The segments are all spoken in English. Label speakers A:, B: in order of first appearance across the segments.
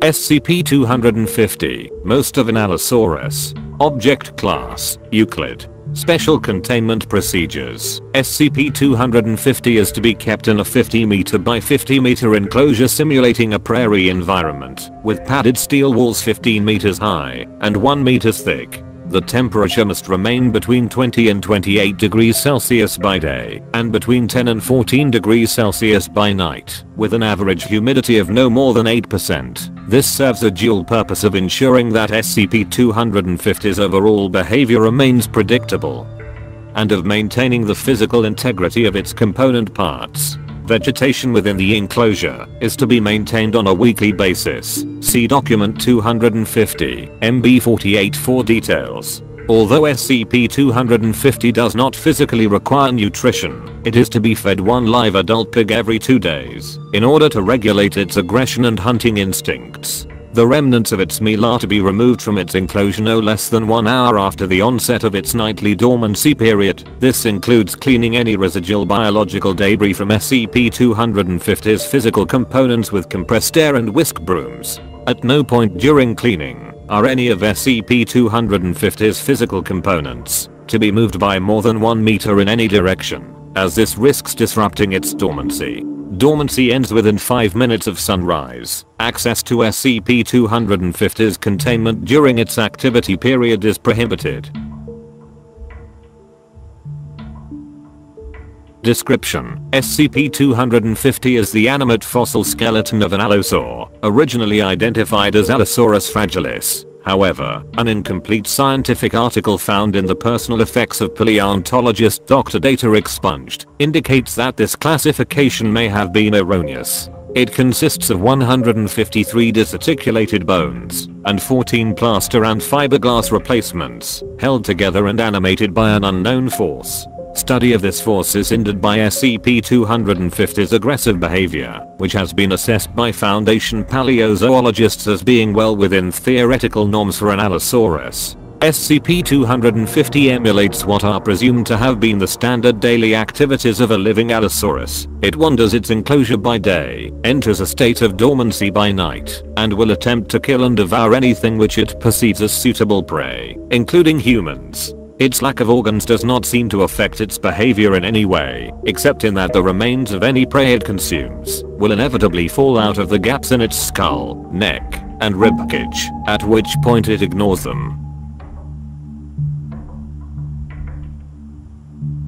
A: SCP-250, most of an Allosaurus. Object Class, Euclid. Special Containment Procedures. SCP-250 is to be kept in a 50 meter by 50 meter enclosure simulating a prairie environment, with padded steel walls 15 meters high and 1 meter thick. The temperature must remain between 20 and 28 degrees Celsius by day, and between 10 and 14 degrees Celsius by night, with an average humidity of no more than 8%. This serves a dual purpose of ensuring that SCP-250's overall behavior remains predictable, and of maintaining the physical integrity of its component parts. Vegetation within the enclosure is to be maintained on a weekly basis. See Document 250, MB 48 for details. Although SCP-250 does not physically require nutrition, it is to be fed one live adult pig every 2 days in order to regulate its aggression and hunting instincts. The remnants of its meal are to be removed from its enclosure no less than 1 hour after the onset of its nightly dormancy period. This includes cleaning any residual biological debris from SCP-250's physical components with compressed air and whisk brooms. At no point during cleaning are any of SCP-250's physical components to be moved by more than 1 meter in any direction, as this risks disrupting its dormancy. Dormancy ends within 5 minutes of sunrise. Access to SCP-250's containment during its activity period is prohibited. Description: SCP-250 is the animate fossil skeleton of an allosaur, originally identified as Allosaurus fragilis. However, an incomplete scientific article found in the Personal Effects of Paleontologist Dr. Data Expunged indicates that this classification may have been erroneous. It consists of 153 disarticulated bones and 14 plaster and fiberglass replacements, held together and animated by an unknown force. Study of this force is hindered by SCP-250's aggressive behavior, which has been assessed by Foundation paleozoologists as being well within theoretical norms for an Allosaurus. SCP-250 emulates what are presumed to have been the standard daily activities of a living Allosaurus. It wanders its enclosure by day, enters a state of dormancy by night, and will attempt to kill and devour anything which it perceives as suitable prey, including humans. Its lack of organs does not seem to affect its behavior in any way, except in that the remains of any prey it consumes will inevitably fall out of the gaps in its skull, neck, and ribcage, at which point it ignores them.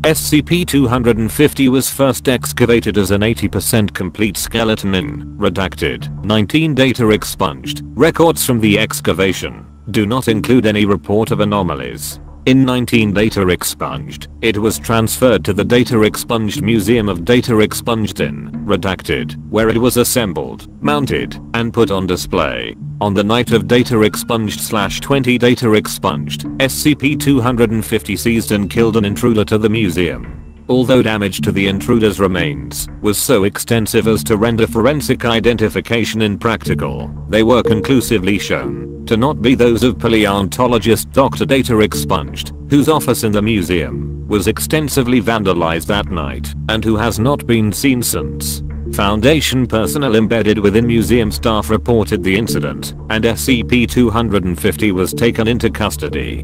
A: SCP-250 was first excavated as an 80% complete skeleton in redacted 19 data expunged. Records from the excavation do not include any report of anomalies. In 19 data expunged, it was transferred to the Data Expunged Museum of Data Expunged in redacted, where it was assembled, mounted, and put on display. On the night of Data Expunged/20 Data Expunged, SCP-250 seized and killed an intruder to the museum. Although damage to the intruder's remains was so extensive as to render forensic identification impractical, they were conclusively shown to not be those of paleontologist Dr. Data Expunged, whose office in the museum was extensively vandalized that night, and who has not been seen since. Foundation personnel embedded within museum staff reported the incident, and SCP-250 was taken into custody.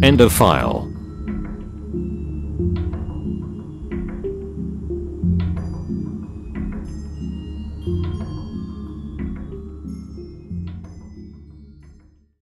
A: End of file.